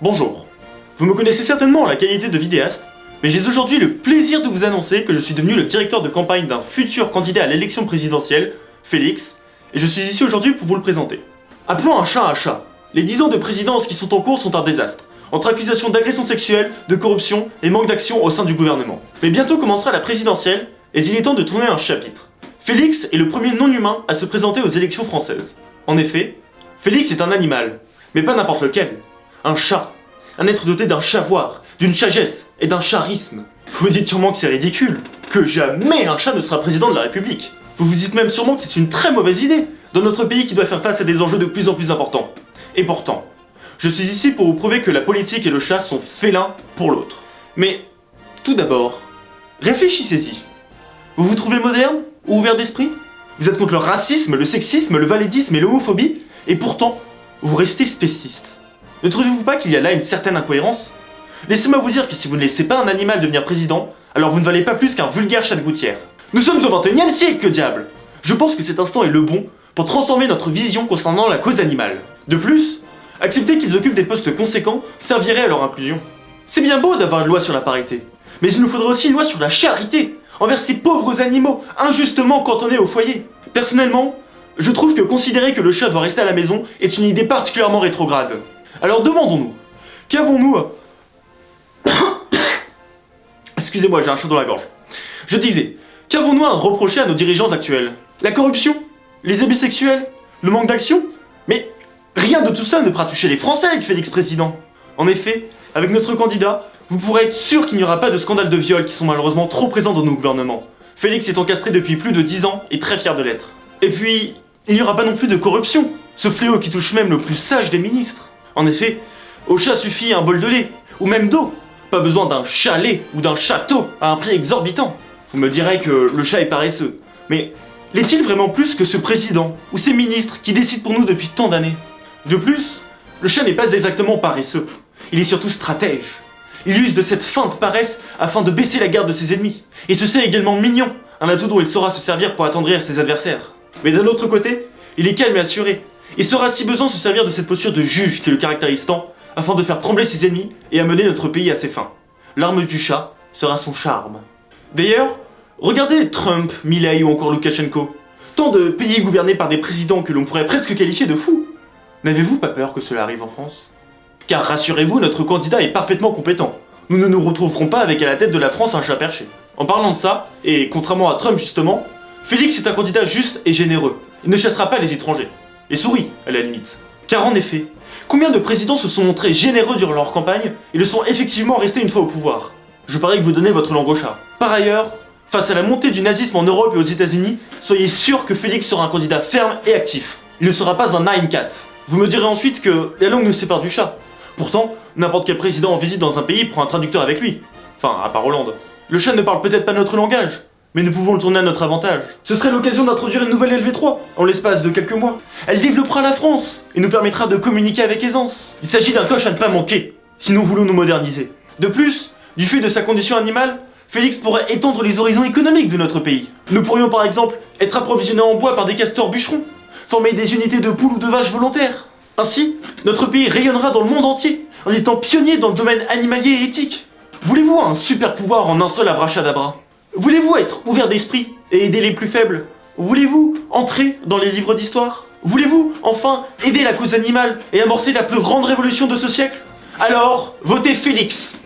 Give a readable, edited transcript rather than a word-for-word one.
Bonjour. Vous me connaissez certainement en la qualité de vidéaste, mais j'ai aujourd'hui le plaisir de vous annoncer que je suis devenu le directeur de campagne d'un futur candidat à l'élection présidentielle, Félix, et je suis ici aujourd'hui pour vous le présenter. Appelons un chat un chat. Les 10 ans de présidence qui sont en cours sont un désastre, entre accusations d'agression sexuelle, de corruption et manque d'action au sein du gouvernement. Mais bientôt commencera la présidentielle, et il est temps de tourner un chapitre. Félix est le premier non-humain à se présenter aux élections françaises. En effet, Félix est un animal, mais pas n'importe lequel. Un chat. Un être doté d'un savoir, d'une sagesse et d'un charisme. Vous vous dites sûrement que c'est ridicule, que jamais un chat ne sera président de la République. Vous vous dites même sûrement que c'est une très mauvaise idée, dans notre pays qui doit faire face à des enjeux de plus en plus importants. Et pourtant, je suis ici pour vous prouver que la politique et le chat sont faits l'un pour l'autre. Mais, tout d'abord, réfléchissez-y. Vous vous trouvez moderne ou ouvert d'esprit? Vous êtes contre le racisme, le sexisme, le validisme et l'homophobie, et pourtant, vous restez spéciste. Ne trouvez-vous pas qu'il y a là une certaine incohérence? Laissez-moi vous dire que si vous ne laissez pas un animal devenir président, alors vous ne valez pas plus qu'un vulgaire chat de gouttière. Nous sommes au XXIe siècle, que diable! Je pense que cet instant est le bon pour transformer notre vision concernant la cause animale. De plus, accepter qu'ils occupent des postes conséquents servirait à leur inclusion. C'est bien beau d'avoir une loi sur la parité, mais il nous faudrait aussi une loi sur la charité envers ces pauvres animaux injustement cantonnés au foyer. Personnellement, je trouve que considérer que le chat doit rester à la maison est une idée particulièrement rétrograde. Alors demandons-nous, qu'avons-nous à... Excusez-moi, j'ai un chat dans la gorge. Je disais, qu'avons-nous à reprocher à nos dirigeants actuels? La corruption? Les abus sexuels? Le manque d'action? Mais rien de tout ça ne pourra toucher les Français avec Félix président. En effet, avec notre candidat, vous pourrez être sûr qu'il n'y aura pas de scandales de viol qui sont malheureusement trop présents dans nos gouvernements. Félix est encastré depuis plus de 10 ans et très fier de l'être. Et puis, il n'y aura pas non plus de corruption, ce fléau qui touche même le plus sage des ministres. En effet, au chat suffit un bol de lait, ou même d'eau. Pas besoin d'un chalet ou d'un château à un prix exorbitant. Vous me direz que le chat est paresseux. Mais l'est-il vraiment plus que ce président ou ces ministres qui décident pour nous depuis tant d'années? De plus, le chat n'est pas exactement paresseux. Il est surtout stratège. Il use de cette feinte paresse afin de baisser la garde de ses ennemis. Et ce c'est également mignon, un atout dont il saura se servir pour attendrir ses adversaires. Mais d'un autre côté, il est calme et assuré. Il saura si besoin se servir de cette posture de juge qui le caractérise tant, afin de faire trembler ses ennemis et amener notre pays à ses fins. L'arme du chat sera son charme. D'ailleurs, regardez Trump, Milei ou encore Loukachenko. Tant de pays gouvernés par des présidents que l'on pourrait presque qualifier de fous. N'avez-vous pas peur que cela arrive en France? Car rassurez-vous, notre candidat est parfaitement compétent. Nous ne nous retrouverons pas avec à la tête de la France un chat perché. En parlant de ça, et contrairement à Trump justement, Félix est un candidat juste et généreux. Il ne chassera pas les étrangers. Les souris, à la limite. Car en effet, combien de présidents se sont montrés généreux durant leur campagne et le sont effectivement restés une fois au pouvoir? Je parie que vous donnez votre langue au chat. Par ailleurs, face à la montée du nazisme en Europe et aux États-Unis, soyez sûr que Félix sera un candidat ferme et actif. Il ne sera pas un nine cat. Vous me direz ensuite que la langue nous sépare du chat. Pourtant, n'importe quel président en visite dans un pays prend un traducteur avec lui. Enfin, à part Hollande. Le chat ne parle peut-être pas notre langage, mais nous pouvons le tourner à notre avantage. Ce serait l'occasion d'introduire une nouvelle LV3, en l'espace de quelques mois. Elle développera la France, et nous permettra de communiquer avec aisance. Il s'agit d'un coche à ne pas manquer, si nous voulons nous moderniser. De plus, du fait de sa condition animale, Félix pourrait étendre les horizons économiques de notre pays. Nous pourrions par exemple être approvisionnés en bois par des castors bûcherons, former des unités de poules ou de vaches volontaires. Ainsi, notre pays rayonnera dans le monde entier, en étant pionnier dans le domaine animalier et éthique. Voulez-vous un super pouvoir en un seul abracadabra? Voulez-vous être ouvert d'esprit et aider les plus faibles? Voulez-vous entrer dans les livres d'histoire? Voulez-vous enfin aider la cause animale et amorcer la plus grande révolution de ce siècle? Alors, votez Félix!